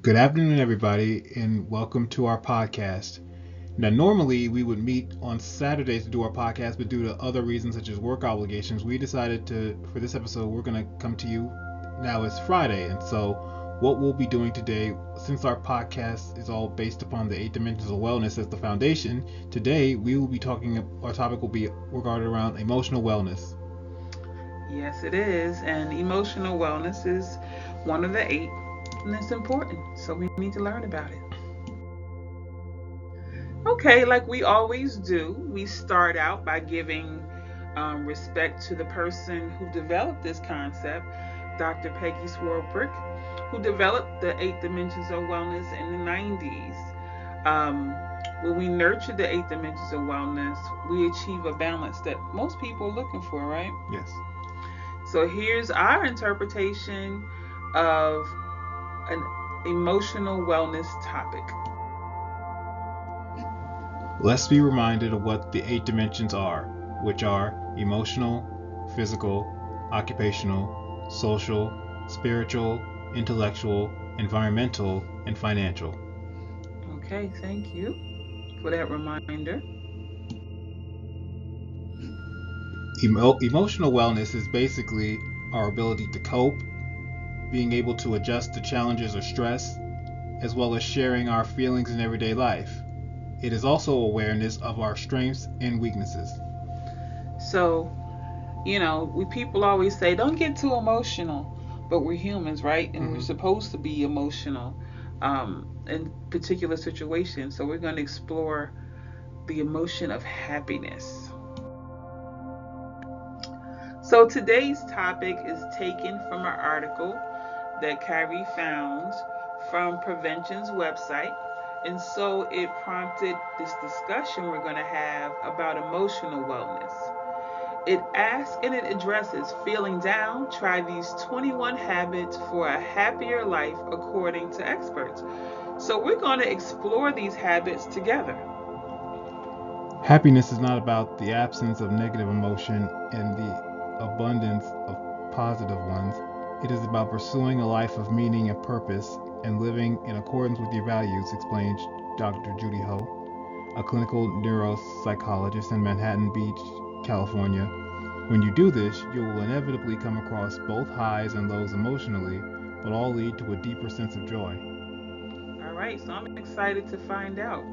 Good afternoon, everybody, and welcome to our podcast. Now, normally we would meet on Saturdays to do our podcast, but due to other reasons such as work obligations, we decided for this episode, we're going to come to you now it's Friday. And so, what we'll be doing today, since our podcast is all based upon the 8 dimensions of wellness as the foundation, today we will be our topic will be regarded around emotional wellness. Yes, it is. And emotional wellness is one of the eight, and it's important. So we need to learn about it. Okay, like we always do, we start out by giving respect to the person who developed this concept, Dr. Peggy Swarbrick, who developed the 8 dimensions of wellness in the 90s. Um, when we nurture the 8 dimensions of wellness, we achieve a balance that most people are looking for, right? Yes. So here's our interpretation of an emotional wellness topic. Let's be reminded of what the 8 dimensions are, which are emotional, physical, occupational, social, spiritual, intellectual, environmental, and financial. Okay, thank you for that reminder. Emotional wellness is basically our ability to cope, being able to adjust to challenges or stress, as well as sharing our feelings in everyday life. It is also awareness of our strengths and weaknesses. So, we people always say don't get too emotional, but we're humans, right? And we're Mm-hmm. supposed to be emotional in particular situations. So we're going to explore the emotion of happiness. So today's topic is taken from an article that Khary found from Prevention's website. And so it prompted this discussion we're going to have about emotional wellness. It asks and it addresses feeling down. Try these 21 habits for a happier life according to experts. So we're going to explore these habits together. Happiness is not about the absence of negative emotion and the abundance of positive ones. It is about pursuing a life of meaning and purpose and living in accordance with your values, explains Dr. Judy Ho, a clinical neuropsychologist in Manhattan Beach, California. When you do this, you will inevitably come across both highs and lows emotionally, but all lead to a deeper sense of joy. All right, so I'm excited to find out.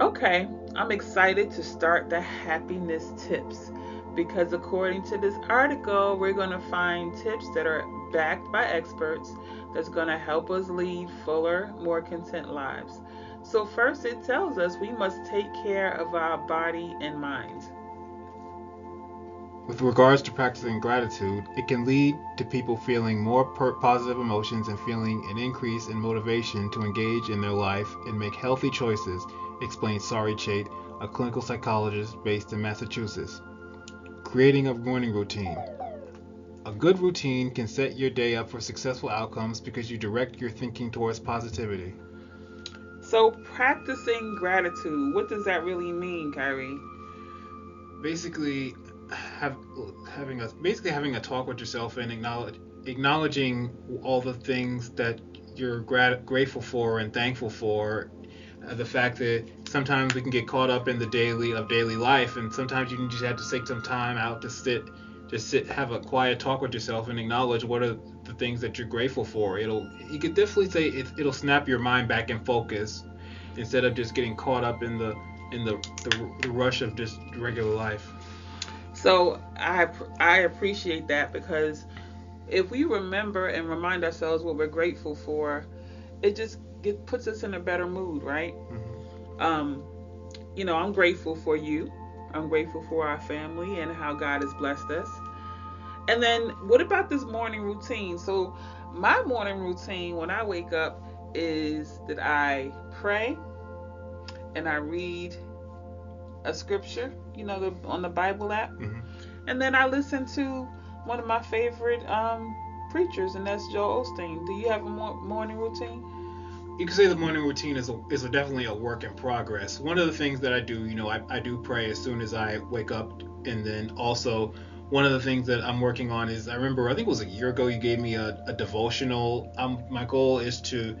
Okay, I'm excited to start the happiness tips because according to this article, we're going to find tips that are backed by experts that's going to help us lead fuller, more content lives. So, first, it tells us we must take care of our body and mind. With regards to practicing gratitude, it can lead to people feeling more positive emotions and feeling an increase in motivation to engage in their life and make healthy choices, explains Sari Chait, a clinical psychologist based in Massachusetts. Creating a morning routine. A good routine can set your day up for successful outcomes because you direct your thinking towards positivity. So, practicing gratitude, what does that really mean, Khary? Basically, having a talk with yourself and acknowledging all the things that you're grateful for and thankful for. The fact that sometimes we can get caught up in the daily life, and sometimes you can just have to take some time out to sit, have a quiet talk with yourself and acknowledge what are the things that you're grateful for. You could definitely say it'll snap your mind back in focus instead of just getting caught up in the rush of just regular life. So, I appreciate that because if we remember and remind ourselves what we're grateful for, it just puts us in a better mood, right? Mm-hmm. Um, I'm grateful for you. I'm grateful for our family and how God has blessed us. And then, what about this morning routine? So, my morning routine when I wake up is that I pray and I read a scripture, on the Bible app, Mm-hmm. and then I listen to one of my favorite preachers, and that's Joel Osteen. Do you have a morning routine? You can say the morning routine is definitely a work in progress. One of the things that I do, I do pray as soon as I wake up, and then also one of the things that I'm working on is, I remember, I think it was a year ago, you gave me a devotional. My goal is to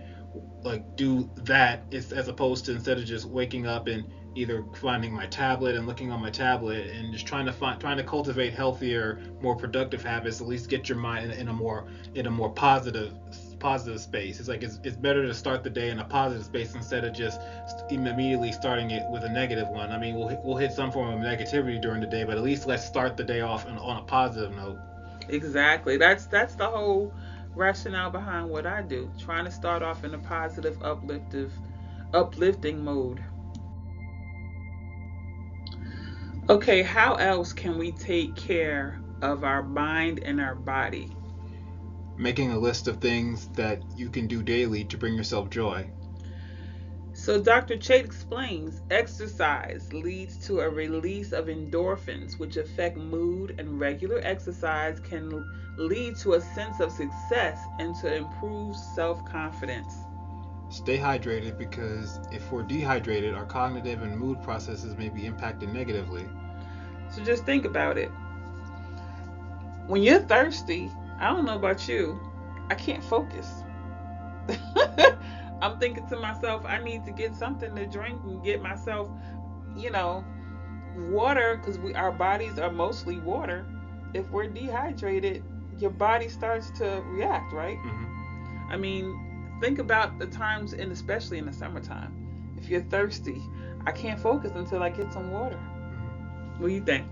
like do that, is as opposed to, instead of just waking up and either finding my tablet and looking on my tablet and just trying to cultivate healthier, more productive habits. At least get your mind in a more positive space. It's like it's better to start the day in a positive space instead of just immediately starting it with a negative one. I mean, we'll hit some form of negativity during the day, but at least let's start the day off on a positive note. Exactly. That's the whole rationale behind what I do. Trying to start off in a positive, uplifting mode. Okay, how else can we take care of our mind and our body? Making a list of things that you can do daily to bring yourself joy. So, Dr. Chait explains exercise leads to a release of endorphins, which affect mood, and regular exercise can lead to a sense of success and to improve self confidence. Stay hydrated, because if we're dehydrated, our cognitive and mood processes may be impacted negatively. So, just think about it. When you're thirsty, I don't know about you, I can't focus. I'm thinking to myself, I need to get something to drink and get myself, you know, water, because our bodies are mostly water. If we're dehydrated, your body starts to react, right? Mm-hmm. I mean, think about the times, and especially in the summertime, if you're thirsty, I can't focus until I get some water. Mm-hmm. What do you think?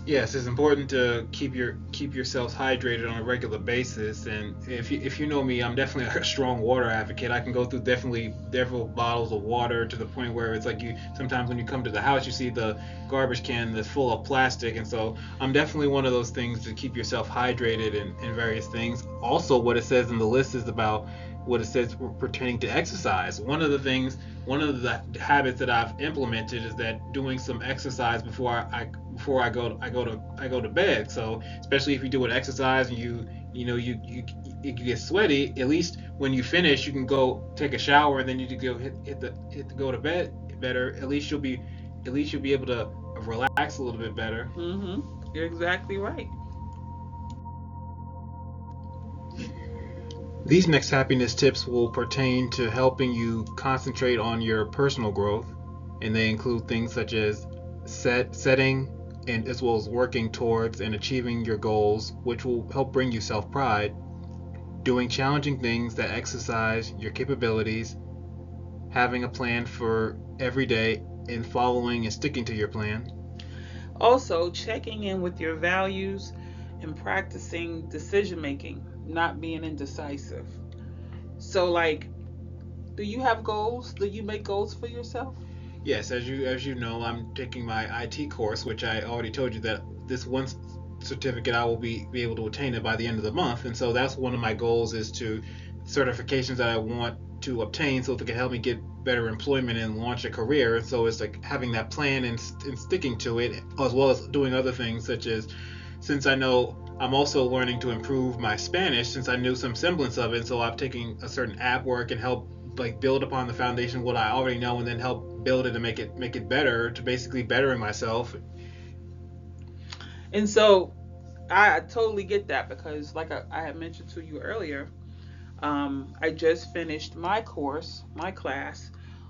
Yes, it's important to keep yourselves hydrated on a regular basis. And if you know me, I'm definitely a strong water advocate. I can go through definitely several bottles of water, to the point where it's like, you sometimes when you come to the house, you see the garbage can that's full of plastic. And so I'm definitely one of those things to keep yourself hydrated in various things. Also, what it says in the list is about what it says pertaining to exercise. One of the habits that I've implemented is that doing some exercise before I go to bed. So especially if you do an exercise and you get sweaty, at least when you finish, you can go take a shower, and then you can go hit the go to bed better. At least you'll be able to relax a little bit better. Mm-hmm. You're exactly right. These next happiness tips will pertain to helping you concentrate on your personal growth, and they include things such as setting and as well as working towards and achieving your goals, which will help bring you self-pride, doing challenging things that exercise your capabilities, having a plan for every day, and following and sticking to your plan. Also, checking in with your values and practicing decision making, not being indecisive. So, like, do you have goals? Do you make goals for yourself? Yes, as you know, I'm taking my IT course, which I already told you that this one certificate I will be able to attain it by the end of the month. And so that's one of my goals, is to certifications that I want to obtain, so that it can help me get better employment and launch a career. And so it's like having that plan and sticking to it, as well as doing other things, such as, since I know I'm also learning to improve my Spanish, since I knew some semblance of it. So I'm taking a certain app where I can help like build upon the foundation of what I already know, and then help build it and make it better, to basically bettering myself. And so I totally get that because, like I had mentioned to you earlier, I just finished my course, my class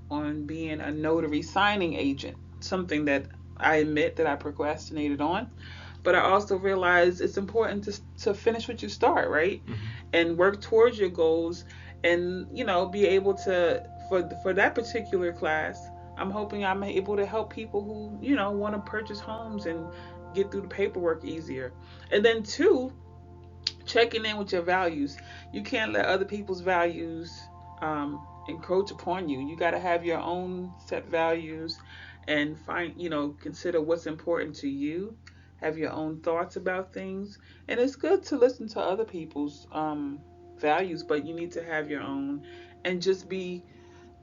on being a notary signing agent, something that I admit that I procrastinated on. But I also realized it's important to finish what you start, right? Mm-hmm. And work towards your goals, and be able to, for that particular class, I'm hoping I'm able to help people who want to purchase homes and get through the paperwork easier. And then two, checking in with your values. You can't let other people's values encroach upon you. You got to have your own set values and consider what's important to you. Have your own thoughts about things. And it's good to listen to other people's values, but you need to have your own and just be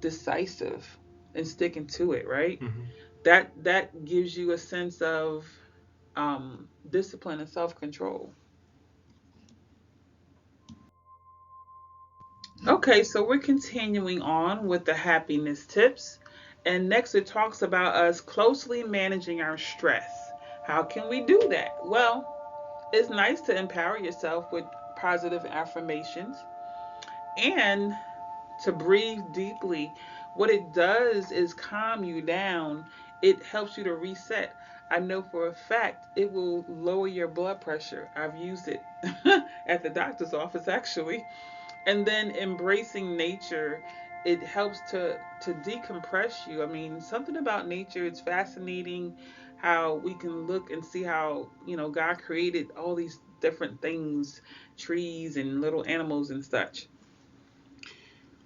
decisive and sticking to it, right? Mm-hmm. That gives you a sense of discipline and self control. Okay, so we're continuing on with the happiness tips. And next it talks about us closely managing our stress. How can we do that? Well, It's nice to empower yourself with positive affirmations and to breathe deeply. What it does is calm you down. It helps you to reset. I know for a fact it will lower your blood pressure. I've used it at the doctor's office actually. And then embracing nature, it helps to decompress you. I mean, something about nature, it's fascinating how we can look and see how, God created all these different things, trees and little animals and such.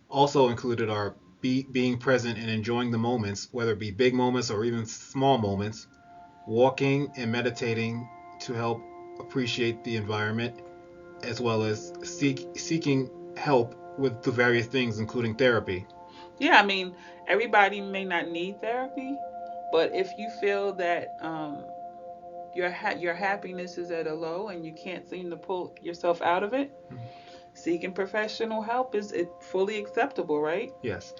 Also included are being present and enjoying the moments, whether it be big moments or even small moments, walking and meditating to help appreciate the environment, as well as seeking help with the various things, including therapy. Yeah, I mean, everybody may not need therapy, but if you feel that your happiness is at a low and you can't seem to pull yourself out of it, seeking professional help is it fully acceptable, right? Yes.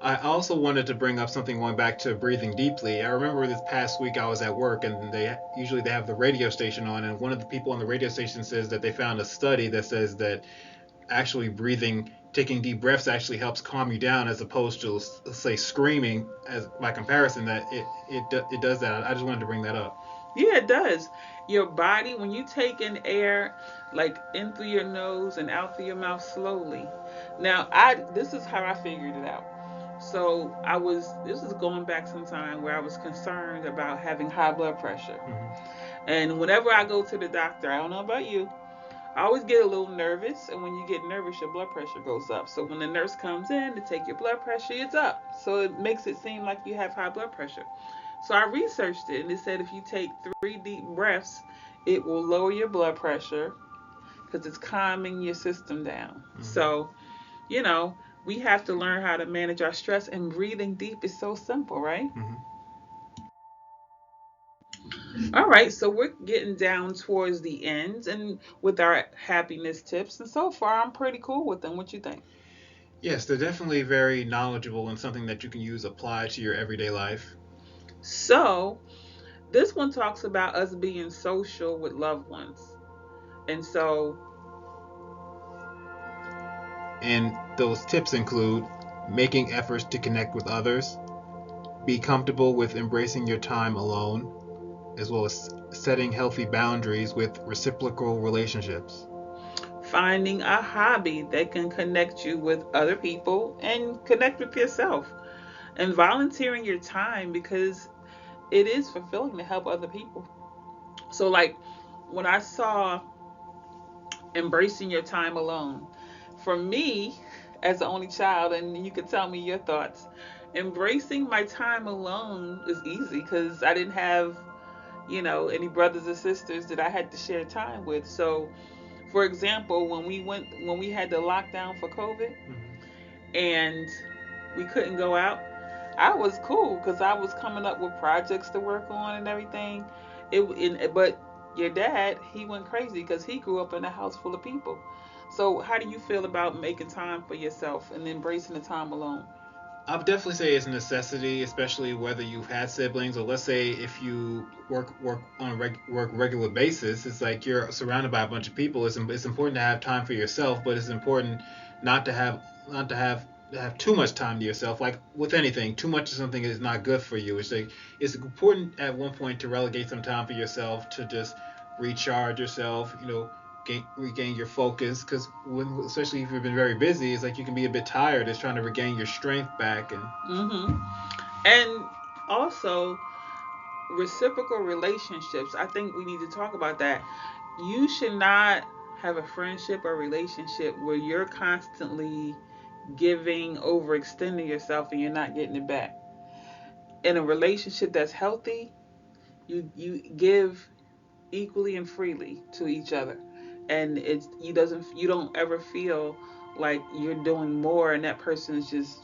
I also wanted to bring up something going back to breathing deeply. I remember this past week I was at work and they have the radio station on, and one of the people on the radio station says that they found a study that says that actually taking deep breaths actually helps calm you down as opposed to say screaming as by comparison that it does that. I just wanted to bring that up. Yeah, it does. Your body, when you take in air, like in through your nose and out through your mouth slowly. Now, I this is how I figured it out. So this is going back some time where I was concerned about having high blood pressure. Mm-hmm. And whenever I go to the doctor, I don't know about you, I always get a little nervous. And when you get nervous, your blood pressure goes up. So when the nurse comes in to take your blood pressure, it's up. So it makes it seem like you have high blood pressure. So I researched it and it said if you take 3 deep breaths, it will lower your blood pressure because it's calming your system down. Mm-hmm. So, you know, we have to learn how to manage our stress, and breathing deep is so simple, right? Mm-hmm. All right, so we're getting down towards the end and with our happiness tips, and so far I'm pretty cool with them. What you think? Yes, they're definitely very knowledgeable and something that you can use apply to your everyday life. So, this one talks about us being social with loved ones. And so, And those tips include making efforts to connect with others, be comfortable with embracing your time alone, as well as setting healthy boundaries with reciprocal relationships. finding a hobby that can connect you with other people and connect with yourself, and volunteering your time because it is fulfilling to help other people. So, like when I saw embracing your time alone, for me, as the only child, and you could tell me your thoughts, embracing my time alone is easy because I didn't have, any brothers or sisters that I had to share time with. So, for example, when we had the lockdown for COVID Mm-hmm. and we couldn't go out, I was cool because I was coming up with projects to work on and everything. But your dad, he went crazy because he grew up in a house full of people. So, how do you feel about making time for yourself and embracing the time alone? I would definitely say it's a necessity, especially whether you've had siblings or let's say if you work on a work regular basis. It's like you're surrounded by a bunch of people. It's important to have time for yourself, but it's important not to have not to have too much time to yourself. Like with anything, too much of something is not good for you. It's like it's important at one point to relegate some time for yourself to just recharge yourself. Regain your focus because especially if you've been very busy, it's like you can be a bit tired. It's trying to regain your strength back and Mm-hmm. And also, reciprocal relationships. I think we need to talk about that. You should not have a friendship or relationship where you're constantly giving, overextending yourself, and you're not getting it back. In a relationship that's healthy, you give equally and freely to each other, and you don't ever feel like you're doing more and that person is just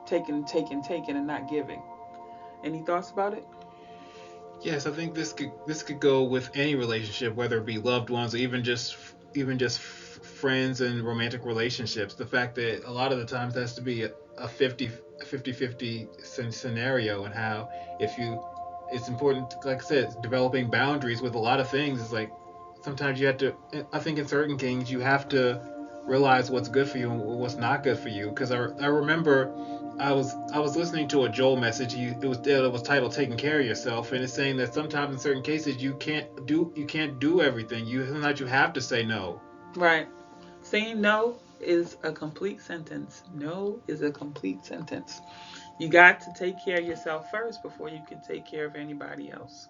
taking and not giving. Any thoughts about it? yes, I think this could go with any relationship, whether it be loved ones or even just friends and romantic relationships. The fact that a lot of the times there has to be a 50 scenario, and how if you it's important, like I said, developing boundaries with a lot of things is like sometimes you have to. I think in certain things you have to realize what's good for you and what's not good for you. Because I remember I was listening to a Joel message. It was titled "Taking Care of Yourself," and it's saying that sometimes in certain cases you can't do everything. Sometimes you have to say no. Right. Saying no is a complete sentence. No is a complete sentence. You got to take care of yourself first before you can take care of anybody else.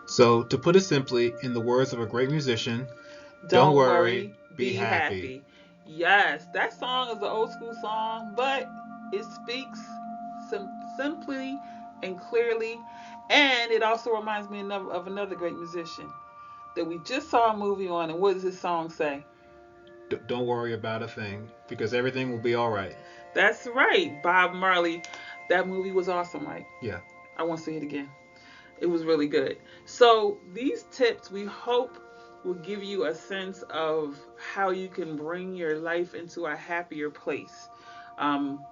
So to put it simply, in the words of a great musician, don't Don't worry, worry, be be happy. happy. Yes, that song is an old school song, but it speaks simply and clearly. And it also reminds me of another great musician that we just saw a movie on. And what does his song say? Don't worry about a thing because everything will be all right. That's right, Bob Marley. That movie was awesome, right? Yeah. I want to see it again. It was really good. So, these tips we hope will give you a sense of how you can bring your life into a happier place. Um,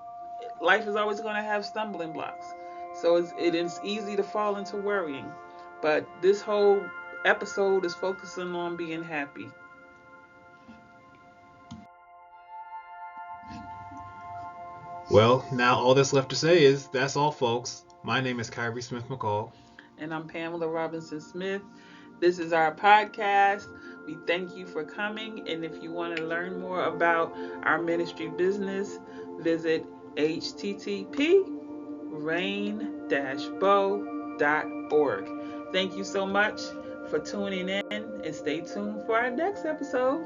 Life is always going to have stumbling blocks. So, it is easy to fall into worrying. But this whole episode is focusing on being happy. Well, now all that's left to say is that's all, folks. My name is Kyrie Smith McCall. And I'm Pamela Robinson Smith. This is our podcast. We thank you for coming. And if you want to learn more about our ministry business, visit http://rain-bow.org. Thank you so much for tuning in and stay tuned for our next episode.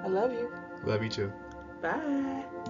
I love you. Love you too. Bye.